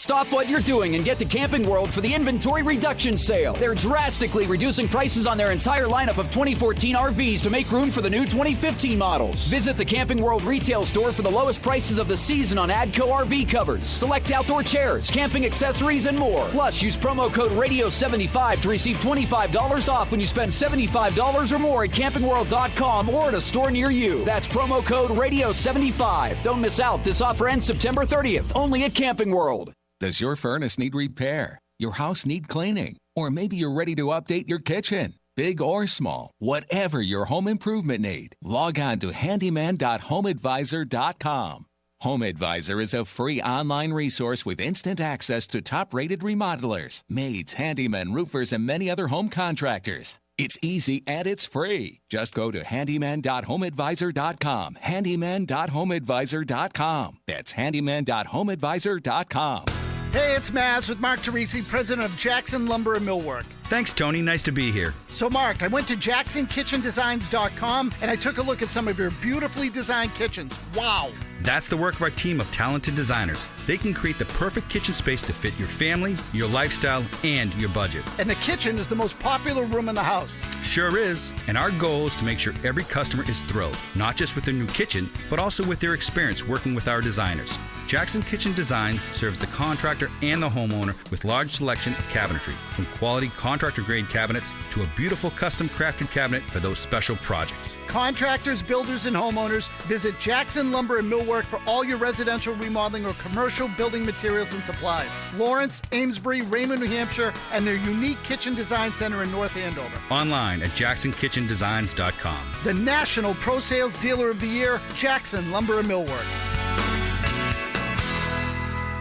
Stop what you're doing and get to Camping World for the inventory reduction sale. They're drastically reducing prices on their entire lineup of 2014 RVs to make room for the new 2015 models. Visit the Camping World retail store for the lowest prices of the season on AGCO RV covers, select outdoor chairs, camping accessories, and more. Plus, use promo code RADIO75 to receive $25 off when you spend $75 or more at campingworld.com or at a store near you. That's promo code RADIO75. Don't miss out. This offer ends September 30th, only at Camping World. Does your furnace need repair? Your house need cleaning? Or maybe you're ready to update your kitchen? Big or small, whatever your home improvement need, log on to handyman.homeadvisor.com. HomeAdvisor is a free online resource with instant access to top-rated remodelers, maids, handymen, roofers, and many other home contractors. It's easy and it's free. Just go to handyman.homeadvisor.com. Handyman.homeadvisor.com. That's handyman.homeadvisor.com. Hey, it's Mazz with Mark Teresi, president of Jackson Lumber and Millwork. Thanks, Tony. Nice to be here. So, Mark, I went to JacksonKitchenDesigns.com and I took a look at some of your beautifully designed kitchens. Wow! That's the work of our team of talented designers. They can create the perfect kitchen space to fit your family, your lifestyle, and your budget. And the kitchen is the most popular room in the house. Sure is. And our goal is to make sure every customer is thrilled, not just with their new kitchen, but also with their experience working with our designers. Jackson Kitchen Design serves the contractor and the homeowner with large selection of cabinetry, from quality contractor-grade cabinets to a beautiful custom-crafted cabinet for those special projects. Contractors, builders, and homeowners, visit Jackson Lumber and Millwork for all your residential remodeling or commercial building materials and supplies. Lawrence, Amesbury, Raymond, New Hampshire, and their unique kitchen design center in North Andover. Online at JacksonKitchenDesigns.com. The National Pro Sales Dealer of the Year, Jackson Lumber and Millwork.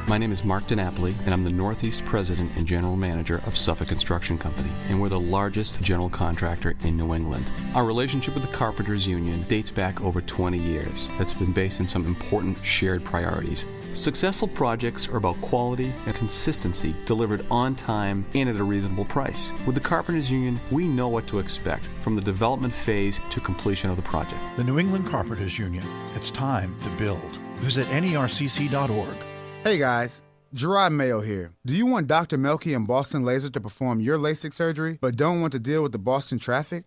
My name is Mark DiNapoli, and I'm the Northeast President and General Manager of Suffolk Construction Company, and we're the largest general contractor in New England. Our relationship with the Carpenters Union dates back over 20 years. That's been based on some important shared priorities. Successful projects are about quality and consistency delivered on time and at a reasonable price. With the Carpenters Union, we know what to expect from the development phase to completion of the project. The New England Carpenters Union. It's time to build. Visit nercc.org. Hey guys, Gerard Mayo here. Do you want Dr. Melky and Boston Laser to perform your LASIK surgery but don't want to deal with the Boston traffic?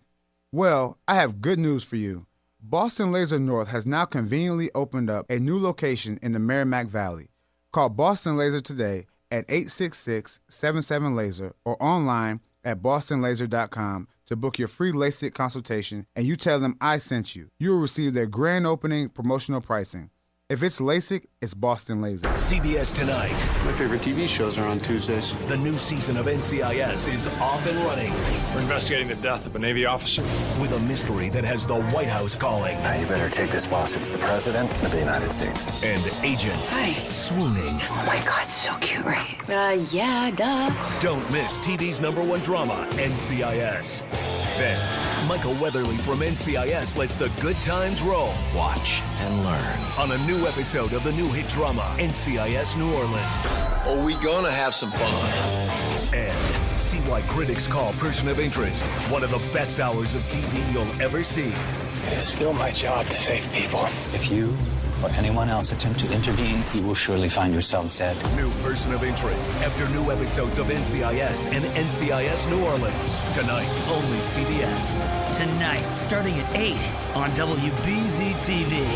Well, I have good news for you. Boston Laser North has now conveniently opened up a new location in the Merrimack Valley. Call Boston Laser today at 866-77-LASER or online at bostonlaser.com to book your free LASIK consultation, and you tell them I sent you. You will receive their grand opening promotional pricing. If it's LASIK, it's Boston Laser. CBS Tonight. My favorite TV shows are on Tuesdays. The new season of NCIS is off and running. We're investigating the death of a Navy officer. With a mystery that has the White House calling. Now you better take this, boss. It's the President of the United States. And agents swooning. Oh my God, so cute, right? Yeah, duh. Don't miss TV's #1 drama, NCIS. Then, Michael Weatherly from NCIS lets the good times roll. Watch and learn. On a new episode of the new hit drama, NCIS New Orleans. Are we gonna have some fun? And see why critics call Person of Interest one of the best hours of TV you'll ever see. It is still my job to save people. If you or anyone else attempt to intervene, you will surely find yourselves dead. New Person of Interest after new episodes of NCIS and NCIS New Orleans. Tonight, only CBS. Tonight, starting at 8 on WBZ-TV.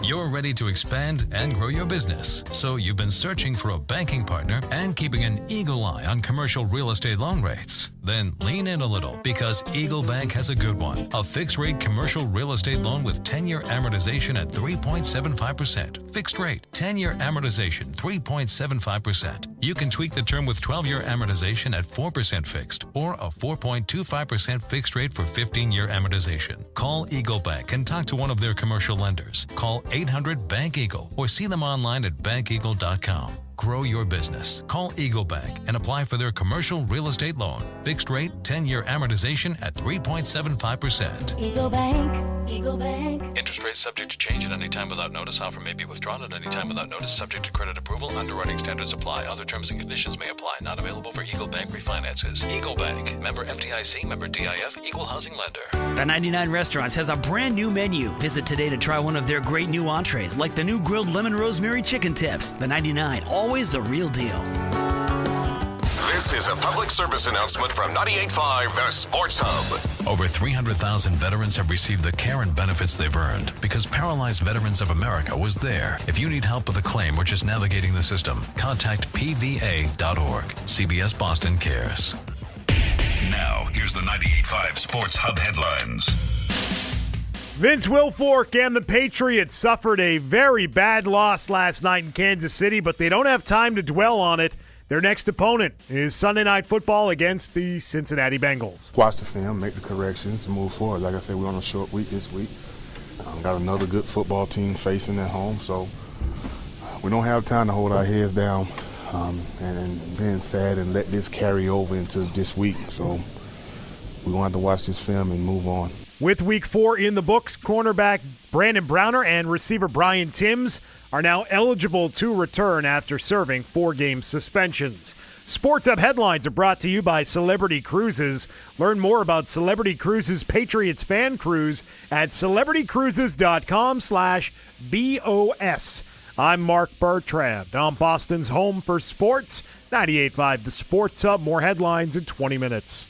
You're ready to expand and grow your business, so you've been searching for a banking partner and keeping an eagle eye on commercial real estate loan rates. Then lean in a little, because Eagle Bank has a good one. A fixed-rate commercial real estate loan with 10-year amortization at 3.75%. Fixed rate, 10-year amortization, 3.75%. You can tweak the term with 12-year amortization at 4% fixed, or a 4.25% fixed rate for 15-year amortization. Call Eagle Bank and talk to one of their commercial lenders. Call 800-BANK-EAGLE or see them online at bankeagle.com. grow your business. Call Eagle Bank and apply for their commercial real estate loan. Fixed rate, 10-year amortization at 3.75%. Eagle Bank, Eagle Bank. Interest rate subject to change at any time without notice. Offer may be withdrawn at any time without notice, subject to credit approval. Underwriting standards apply. Other terms and conditions may apply. Not available for Eagle Bank refinances. Eagle Bank, member FDIC, member DIF, equal housing lender. The 99 Restaurants has a brand new menu. Visit today to try one of their great new entrees, like the new grilled lemon rosemary chicken tips. The 99, always the real deal. This is a public service announcement from 98.5 The Sports Hub. Over 300,000 veterans have received the care and benefits they've earned because Paralyzed Veterans of America was there. If you need help with a claim or just navigating the system, contact pva.org. CBS Boston cares. Now, here's the 98.5 Sports Hub headlines. Vince Wilfork and the Patriots suffered a very bad loss last night in Kansas City, but they don't have time to dwell on it. Their next opponent is Sunday Night Football against the Cincinnati Bengals. Watch the film, make the corrections, and move forward. Like I said, we're on a short week this week. Got another good football team facing at home, so we don't have time to hold our heads down and being sad and let this carry over into this week. So we're going to have to watch this film and move on. With Week 4 in the books, cornerback Brandon Browner and receiver Brian Timms are now eligible to return after serving 4-game suspensions. Sports Hub headlines are brought to you by Celebrity Cruises. Learn more about Celebrity Cruises Patriots Fan Cruise at celebritycruises.com/BOS. I'm Mark Bertrand on Boston's home for sports, 98.5 The Sports Hub. More headlines in 20 minutes.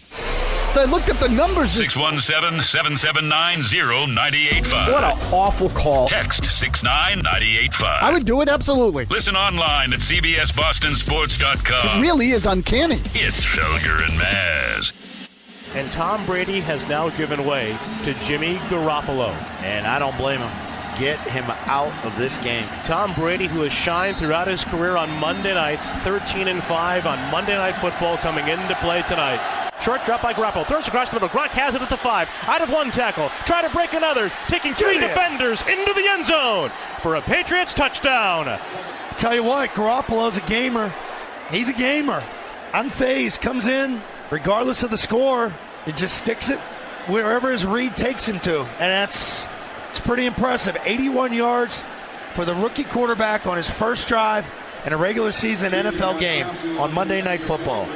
I looked at the numbers. 617-779-0985. What an awful call. Text 69985. I would do it, absolutely. Listen online at cbsbostonsports.com. It really is uncanny. It's Felger and Mazz. And Tom Brady has now given way to Jimmy Garoppolo. And I don't blame him. Get him out of this game. Tom Brady, who has shined throughout his career on Monday nights, 13-5 on Monday Night Football, coming into play tonight. Short drop by Garoppolo. Throws across the middle. Gronk has it at the 5. Out of one tackle. Try to break another. Taking 3 defenders into the end zone for a Patriots touchdown. Tell you what, Garoppolo's a gamer. He's a gamer. Unfazed. Comes in, regardless of the score. It just sticks it wherever his read takes him to. And it's pretty impressive. 81 yards for the rookie quarterback on his first drive in a regular season NFL game on Monday Night Football.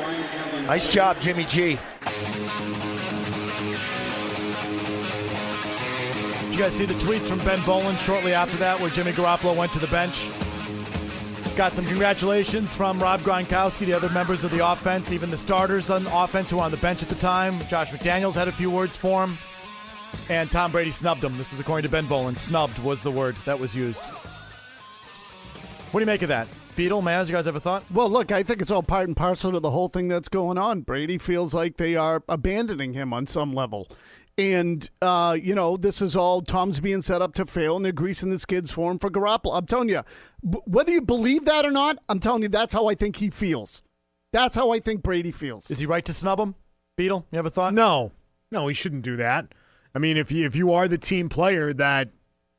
Nice job, Jimmy G. You guys see the tweets from Ben Boland shortly after that where Jimmy Garoppolo went to the bench? Got some congratulations from Rob Gronkowski, the other members of the offense, even the starters on the offense who were on the bench at the time. Josh McDaniels had a few words for him. And Tom Brady snubbed him. This was according to Ben Boland. Snubbed was the word that was used. What do you make of that? Beetle, Mazz, you guys have a thought? Well, look, I think it's all part and parcel to the whole thing that's going on. Brady feels like they are abandoning him on some level. And, this is all Tom's being set up to fail, and they're greasing the skids for him for Garoppolo. I'm telling you, whether you believe that or not, I'm telling you, that's how I think he feels. That's how I think Brady feels. Is he right to snub him? Beetle, you have a thought? No, he shouldn't do that. I mean, if you are the team player that,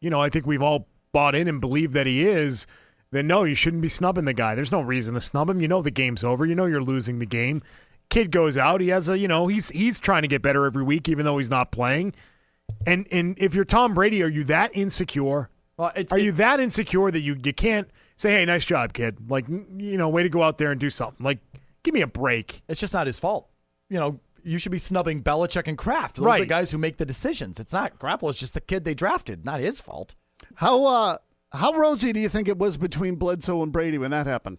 I think we've all bought in and believe that he is, then no, you shouldn't be snubbing the guy. There's no reason to snub him. You know the game's over. You know you're losing the game. Kid goes out. He has he's trying to get better every week, even though he's not playing. And if you're Tom Brady, are you that insecure? Are you that insecure that you can't say, hey, nice job, kid? Like, way to go out there and do something. Like, give me a break. It's just not his fault. You should be snubbing Belichick and Kraft. Those are the guys who make the decisions. It's not Garoppolo's just the kid they drafted. Not his fault. How rosy do you think it was between Bledsoe and Brady when that happened?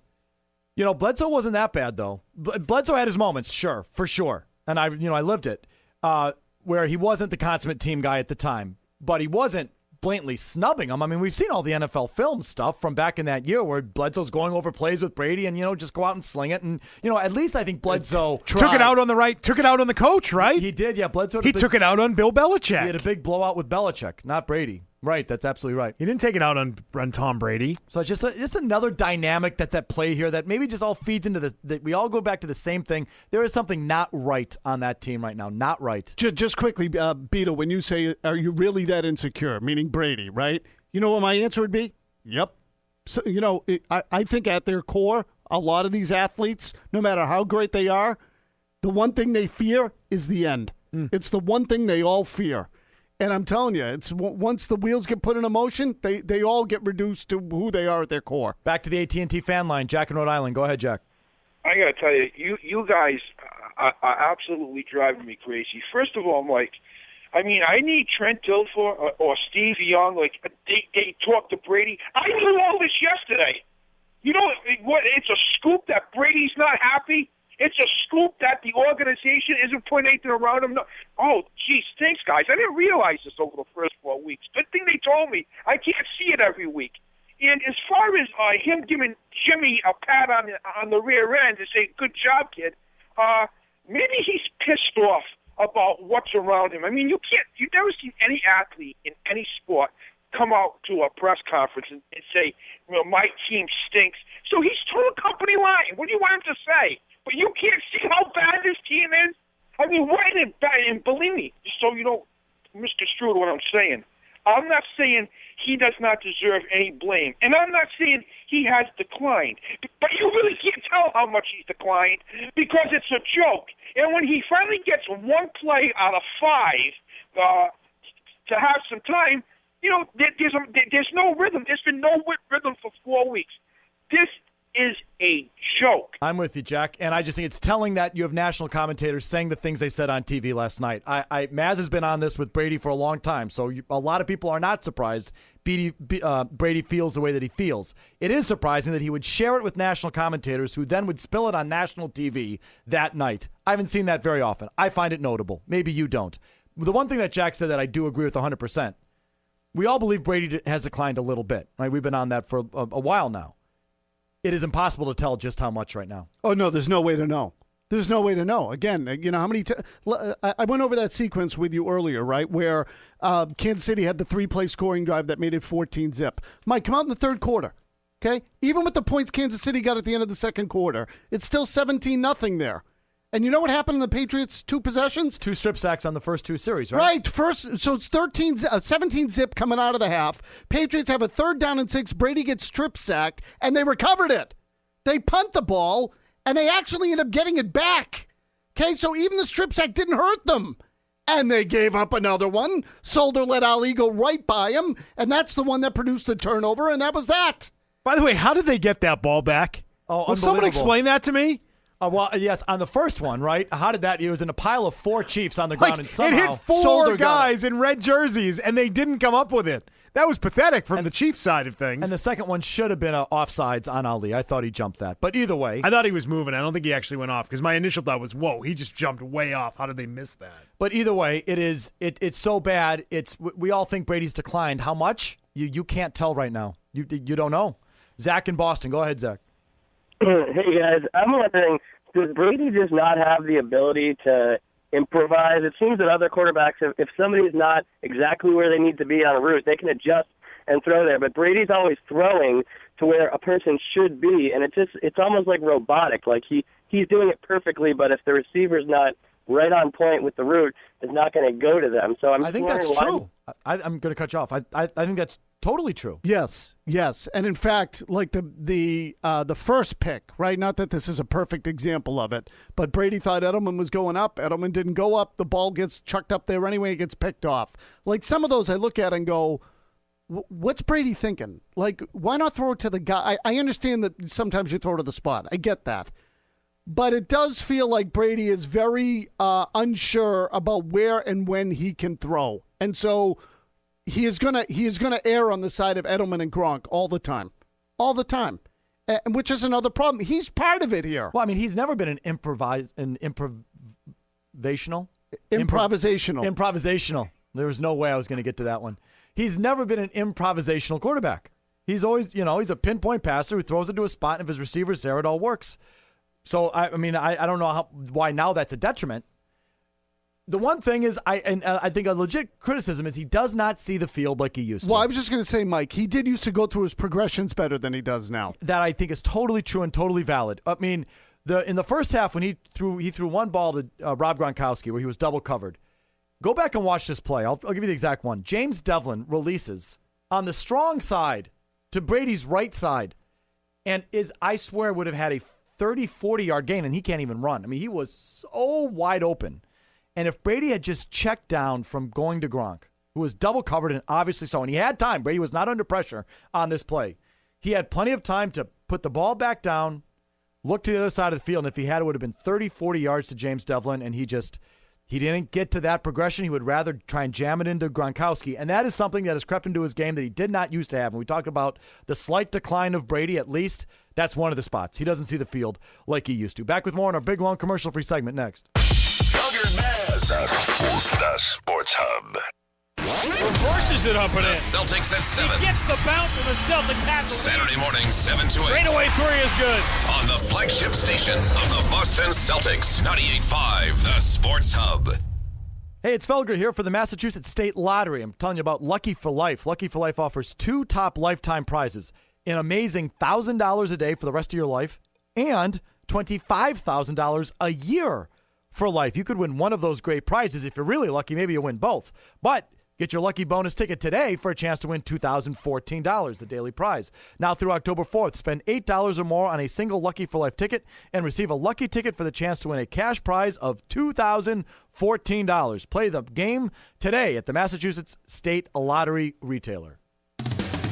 Bledsoe wasn't that bad, though. Bledsoe had his moments, sure, for sure. And I lived it, where he wasn't the consummate team guy at the time. But he wasn't blatantly snubbing him. I mean, we've seen all the NFL film stuff from back in that year where Bledsoe's going over plays with Brady and, just go out and sling it. And, at least I think Bledsoe took it out on the coach, right? He did, yeah. Bledsoe took it out on Bill Belichick. He had a big blowout with Belichick, not Brady. Right, that's absolutely right. He didn't take it out on Tom Brady. So it's just another dynamic that's at play here that maybe just all feeds into that we all go back to the same thing. There is something not right on that team right now. Not right. Just quickly, Beto, when you say, are you really that insecure, meaning Brady, right? You know what my answer would be? Yep. So, I think at their core, a lot of these athletes, no matter how great they are, the one thing they fear is the end. It's the one thing they all fear. And I'm telling you, it's once the wheels get put in motion, they all get reduced to who they are at their core. Back to the AT&T fan line. Jack in Rhode Island. Go ahead, Jack. I got to tell you, you guys are absolutely driving me crazy. First of all, Mike, I need Trent Dilfer or Steve Young. Like, they talk to Brady. I knew all this yesterday. You know what? It's a scoop that Brady's not happy. It's a scoop that the organization isn't putting anything around him. No. Oh, geez, thanks, guys. I didn't realize this over the first 4 weeks. Good thing they told me. I can't see it every week. And as far as him giving Jimmy a pat on the rear end to say, good job, kid, maybe he's pissed off about what's around him. You've never seen any athlete in any sport come out to a press conference and say, my team stinks. So he's told company line. What do you want him to say? But you can't see how bad this team is? And believe me, just so you don't misconstrue what I'm saying, I'm not saying he does not deserve any blame. And I'm not saying he has declined. But you really can't tell how much he's declined because it's a joke. And when he finally gets one play out of 5 to have some time, there's no rhythm. There's been no rhythm for 4 weeks. This is a joke. I'm with you, Jack, and I just think it's telling that you have national commentators saying the things they said on TV last night. Mazz has been on this with Brady for a long time, so a lot of people are not surprised Brady feels the way that he feels. It is surprising that he would share it with national commentators who then would spill it on national TV that night. I haven't seen that very often. I find it notable. Maybe you don't. The one thing that Jack said that I do agree with 100%, we all believe Brady has declined a little bit. Right? We've been on that for a while now. It is impossible to tell just how much right now. Oh, no, there's no way to know. There's no way to know. Again, how many I went over that sequence with you earlier, right, where Kansas City had the 3-play scoring drive that made it 14-zip. Mike, come out in the third quarter, okay? Even with the points Kansas City got at the end of the second quarter, it's still 17-0 there. And you know what happened in the Patriots' 2 possessions? 2 strip sacks on the first 2 series, right? Right. First, so it's 17-zip coming out of the half. Patriots have a 3rd down and 6. Brady gets strip sacked, and they recovered it. They punt the ball, and they actually end up getting it back. Okay, so even the strip sack didn't hurt them. And they gave up another one. Solder let Ali go right by him, and that's the one that produced the turnover, and that was that. By the way, how did they get that ball back? Oh, will someone explain that to me? Well, yes, on the first one, right? How did that? It was in a pile of 4 Chiefs on the ground, and somehow it hit 4 guys in red jerseys, and they didn't come up with it. That was pathetic from the Chiefs side of things. And the second one should have been offsides on Ali. I thought he jumped that. But either way. I thought he was moving. I don't think he actually went off because my initial thought was, whoa, he just jumped way off. How did they miss that? But either way, it's so bad. We all think Brady's declined. How much? You can't tell right now. You don't know. Zach in Boston. Go ahead, Zach. Hey, guys. I'm wondering, does Brady just not have the ability to improvise? It seems that other quarterbacks, if somebody's not exactly where they need to be on a route, they can adjust and throw there. But Brady's always throwing to where a person should be, and it's almost like robotic. Like he's doing it perfectly, but if the receiver's not right on point with the route, it's not going to go to them. So I think that's true. I'm going to cut you off. I think that's totally true. Yes, and in fact, like the first pick, right? Not that this is a perfect example of it, but Brady thought Edelman was going up. Edelman didn't go up. The ball gets chucked up there anyway. It gets picked off. Like some of those, I look at and go, what's Brady thinking? Like, why not throw it to the guy? I understand that sometimes you throw to the spot. I get that. But it does feel like Brady is very unsure about where and when he can throw. And so he is gonna err on the side of Edelman and Gronk all the time. Which is another problem. He's part of it here. Well, I mean, he's never been an improvisational. Improvisational. There was no way I was going to get to that one. He's never been an improvisational quarterback. He's always, he's a pinpoint passer who throws it to a spot, and if his receiver's there, it all works. So, I don't know why now that's a detriment. The one thing is, I think a legit criticism is he does not see the field like he used to. Well, I was just going to say, Mike, he did used to go through his progressions better than he does now. That I think is totally true and totally valid. I mean, in the first half when he threw one ball to Rob Gronkowski where he was double covered. Go back and watch this play. I'll give you the exact one. James Devlin releases on the strong side to Brady's right side, and I swear, would have had a 30, 40-yard gain, and he can't even run. I mean, he was so wide open. And if Brady had just checked down from going to Gronk, who was double covered, and obviously so, and he had time. Brady was not under pressure on this play. He had plenty of time to put the ball back down, look to the other side of the field, and if he had, it would have been 30, 40 yards to James Devlin, and he didn't get to that progression. He would rather try and jam it into Gronkowski, and that is something that has crept into his game that he did not used to have. And we talked about the slight decline of Brady, at least. That's one of the spots. He doesn't see the field like he used to. Back with more in our big, long commercial-free segment next. Felger and Mazz, the Sports Hub. Reverses it up and in. The Celtics at 7. He gets the bounce, and the Celtics have the Saturday morning, 7 to 8. Straightaway three is good. On the flagship station of the Boston Celtics, 98.5, the Sports Hub. Hey, it's Felger here for the Massachusetts State Lottery. I'm telling you about Lucky for Life. Lucky for Life offers 2 top lifetime prizes, an amazing $1,000 a day for the rest of your life, and $25,000 a year for life. You could win one of those great prizes. If you're really lucky, maybe you win both. But get your lucky bonus ticket today for a chance to win $2,014, the daily prize. Now through October 4th, spend $8 or more on a single Lucky for Life ticket and receive a lucky ticket for the chance to win a cash prize of $2,014. Play the game today at the Massachusetts State Lottery retailer.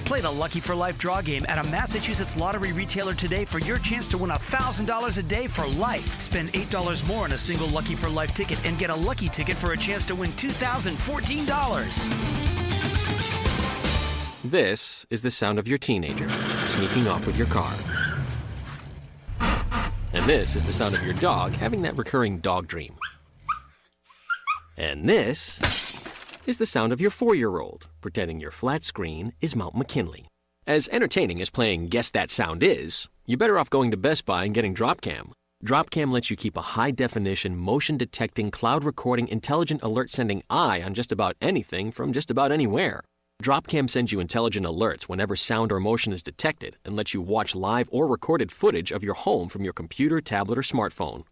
Play the Lucky for Life draw game at a Massachusetts lottery retailer today for your chance to win $1,000 a day for life. Spend $8 more on a single Lucky for Life ticket and get a lucky ticket for a chance to win $2,014. This is the sound of your teenager sneaking off with your car. And this is the sound of your dog having that recurring dog dream. And this is the sound of your 4-year-old pretending your flat screen is Mount McKinley. As entertaining as playing Guess That Sound is, you're better off going to Best Buy and getting DropCam. DropCam lets you keep a high-definition, motion-detecting, cloud-recording, intelligent alert-sending eye on just about anything from just about anywhere. DropCam sends you intelligent alerts whenever sound or motion is detected and lets you watch live or recorded footage of your home from your computer, tablet, or smartphone.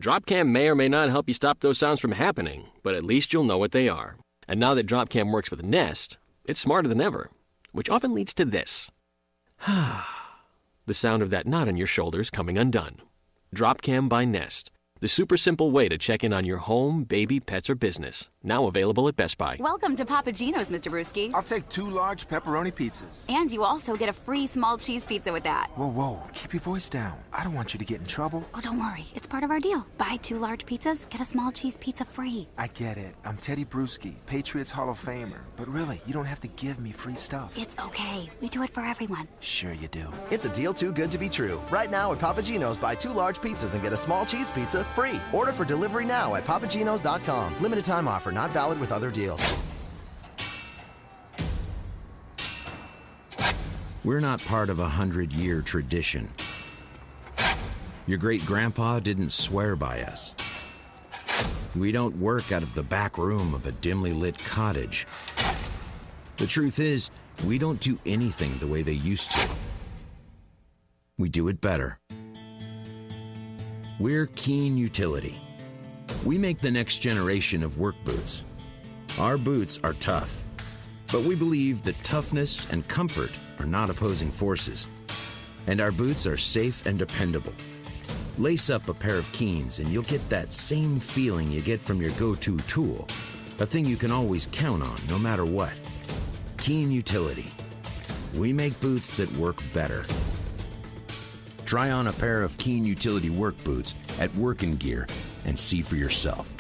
DropCam may or may not help you stop those sounds from happening, but at least you'll know what they are. And now that DropCam works with Nest, it's smarter than ever, which often leads to this. The sound of that knot on your shoulders coming undone. DropCam by Nest. The super simple way to check in on your home, baby, pets, or business. Now available at Best Buy. Welcome to Papa Gino's, Mr. Brewski. I'll take 2 large pepperoni pizzas. And you also get a free small cheese pizza with that. Whoa, keep your voice down. I don't want you to get in trouble. Oh, don't worry. It's part of our deal. Buy 2 large pizzas, get a small cheese pizza free. I get it. I'm Teddy Brewski, Patriots Hall of Famer. But really, you don't have to give me free stuff. It's okay. We do it for everyone. Sure you do. It's a deal too good to be true. Right now at Papa Gino's, buy 2 large pizzas and get a small cheese pizza free. Order for delivery now at papaginos.com. Limited time offer, not valid with other deals. We're not part of a 100-year tradition. Your great-grandpa didn't swear by us. We don't work out of the back room of a dimly lit cottage. The truth is, we don't do anything the way they used to. We do it better. We're Keen Utility. We make the next generation of work boots. Our boots are tough, but we believe that toughness and comfort are not opposing forces. And our boots are safe and dependable. Lace up a pair of Keens and you'll get that same feeling you get from your go-to tool, a thing you can always count on no matter what. Keen Utility. We make boots that work better. Try on a pair of Keen Utility work boots at Workin' Gear and see for yourself.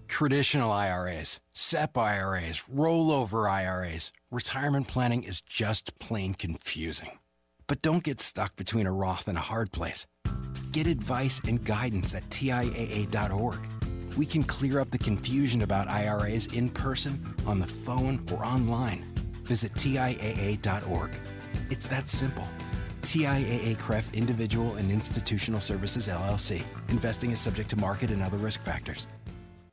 Traditional IRAs, SEP IRAs, rollover IRAs, retirement planning is just plain confusing. But don't get stuck between a Roth and a hard place. Get advice and guidance at TIAA.org. We can clear up the confusion about IRAs in person, on the phone, or online. Visit TIAA.org. It's that simple. TIAA CREF Individual and Institutional Services, LLC. Investing is subject to market and other risk factors.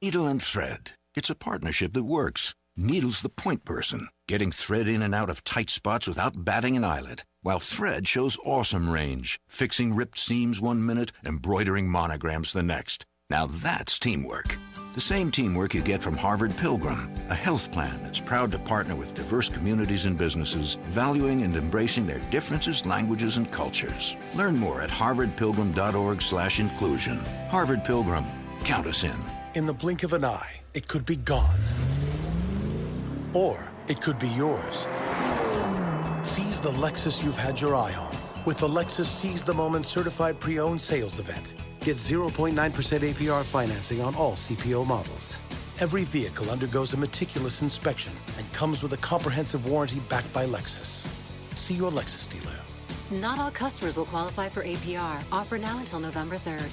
Needle and thread. It's a partnership that works. Needle's the point person, getting thread in and out of tight spots without batting an eyelid, while thread shows awesome range, fixing ripped seams 1 minute, embroidering monograms the next. Now that's teamwork. The same teamwork you get from Harvard Pilgrim, a health plan that's proud to partner with diverse communities and businesses, valuing and embracing their differences, languages, and cultures. Learn more at harvardpilgrim.org/inclusion. Harvard Pilgrim. Count us in. In the blink of an eye, it could be gone. Or it could be yours. Seize the Lexus you've had your eye on with the Lexus Seize the Moment Certified Pre-Owned Sales Event. Get 0.9% APR financing on all CPO models. Every vehicle undergoes a meticulous inspection and comes with a comprehensive warranty backed by Lexus. See your Lexus dealer. Not all customers will qualify for APR. Offer now until November 3rd.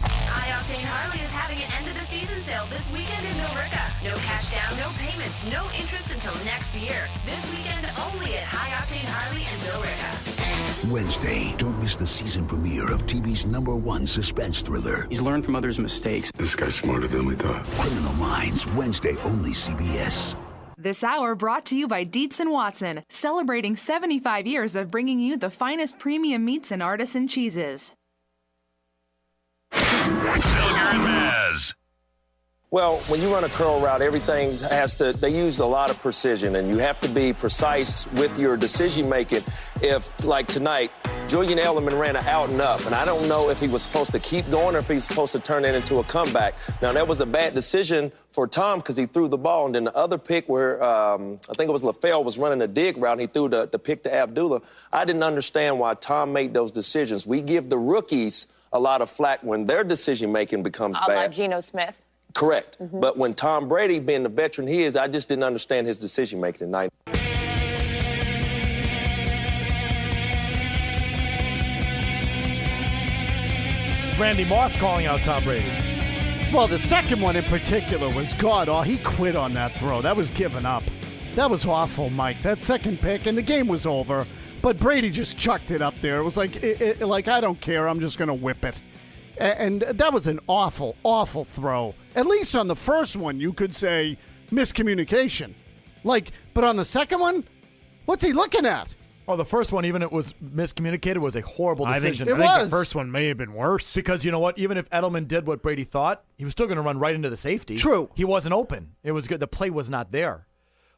High Octane Harley is having an end-of-the-season sale this weekend in Millrica. No cash down, no payments, no interest until next year. This weekend only at High Octane Harley in Millrica. Wednesday, don't miss the season premiere of TV's #1 suspense thriller. He's learned from others' mistakes. This guy's smarter than we thought. Criminal Minds, Wednesday, only CBS. This hour brought to you by Dietz & Watson, celebrating 75 years of bringing you the finest premium meats and artisan cheeses. Felger and Mazz. Well, when you run a curl route, everything they use a lot of precision, and you have to be precise with your decision making. If, like tonight, Julian Edelman ran an out and up, and I don't know if he was supposed to keep going or if he's supposed to turn it into a comeback. Now, that was a bad decision for Tom because he threw the ball, and then the other pick where I think it was LaFell was running a dig route, and he threw the pick to Abdullah. I didn't understand why Tom made those decisions. We give the rookies a lot of flack when their decision-making becomes bad. Like Geno Smith. Correct. But when Tom Brady, being the veteran he is, I just didn't understand his decision-making tonight. It's Randy Moss calling out Tom Brady. Well, the second one in particular was God. Oh, he quit on that throw. That was giving up. That was awful, Mike. That second pick, and the game was over. But Brady just chucked it up there. It was like, I don't care. I'm just going to whip it. And that was an awful, awful throw. At least on the first one, you could say miscommunication. But on the second one, what's he looking at? Oh, the first one, even if it was miscommunicated, was a horrible decision. I think the first one may have been worse. Because you know what? Even if Edelman did what Brady thought, he was still going to run right into the safety. True. He wasn't open. It was good. The play was not there.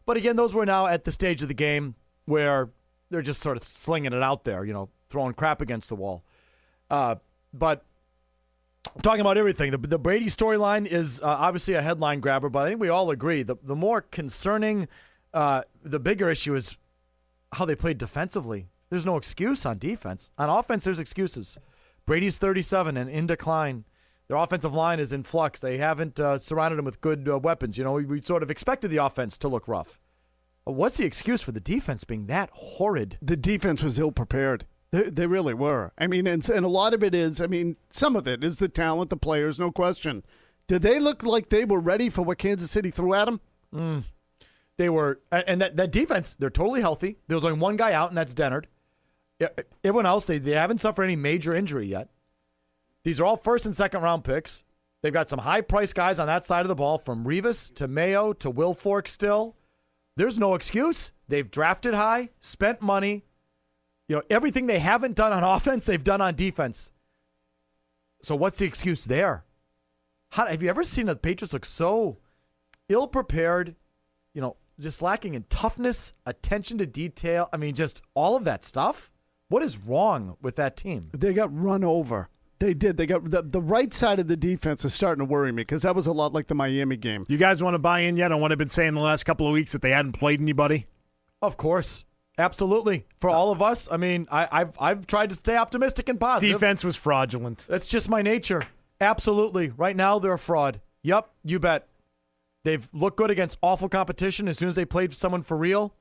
But again, those were now at the stage of the game where they're just sort of slinging it out there, throwing crap against the wall. But talking about everything, the Brady storyline is obviously a headline grabber, but I think we all agree the more concerning, the bigger issue is how they played defensively. There's no excuse on defense. On offense, there's excuses. Brady's 37 and in decline. Their offensive line is in flux. They haven't surrounded him with good weapons. We sort of expected the offense to look rough. What's the excuse for the defense being that horrid? The defense was ill-prepared. They really were. I mean, and a lot of it is, some of it is the talent, the players, no question. Did they look like they were ready for what Kansas City threw at them? They were. And that defense, they're totally healthy. There was only one guy out, and that's Dennard. Everyone else, they haven't suffered any major injury yet. These are all first and second round picks. They've got some high-priced guys on that side of the ball, from Revis to Mayo to Will Fork still. There's no excuse. They've drafted high, spent money. Everything they haven't done on offense, they've done on defense. So what's the excuse there? Have you ever seen the Patriots look so ill-prepared, just lacking in toughness, attention to detail? Just all of that stuff? What is wrong with that team? They got run over. They did. They got the right side of the defense is starting to worry me because that was a lot like the Miami game. You guys want to buy in yet on what I've been saying the last couple of weeks that they hadn't played anybody? Of course. Absolutely. For all of us, I've tried to stay optimistic and positive. Defense was fraudulent. That's just my nature. Absolutely. Right now, they're a fraud. Yep, you bet. They've looked good against awful competition. As soon as they played someone for real,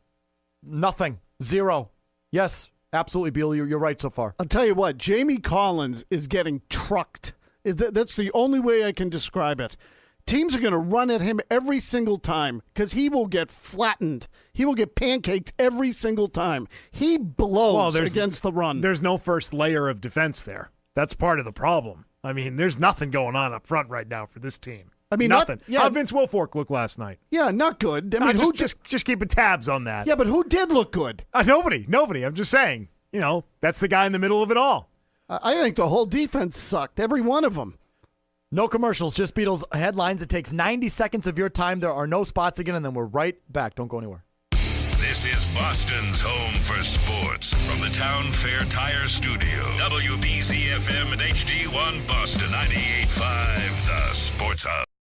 nothing. Zero. Yes, absolutely, Beal. You're right so far. I'll tell you what, Jamie Collins is getting trucked. That's the only way I can describe it. Teams are going to run at him every single time because he will get flattened. He will get pancaked every single time. He blows against the run. There's no first layer of defense there. That's part of the problem. There's nothing going on up front right now for this team. Nothing. How'd Vince Wilfork look last night? Yeah, not good. Who just keeping tabs on that? Yeah, but who did look good? Nobody. I'm just saying. That's the guy in the middle of it all. I think the whole defense sucked. Every one of them. No commercials, just Beatles headlines. It takes 90 seconds of your time. There are no spots again, and then we're right back. Don't go anywhere. This is Boston's home for sports. From the Town Fair Tire Studio, WBZ-FM and HD1 Boston 98.5, the Sports Hub.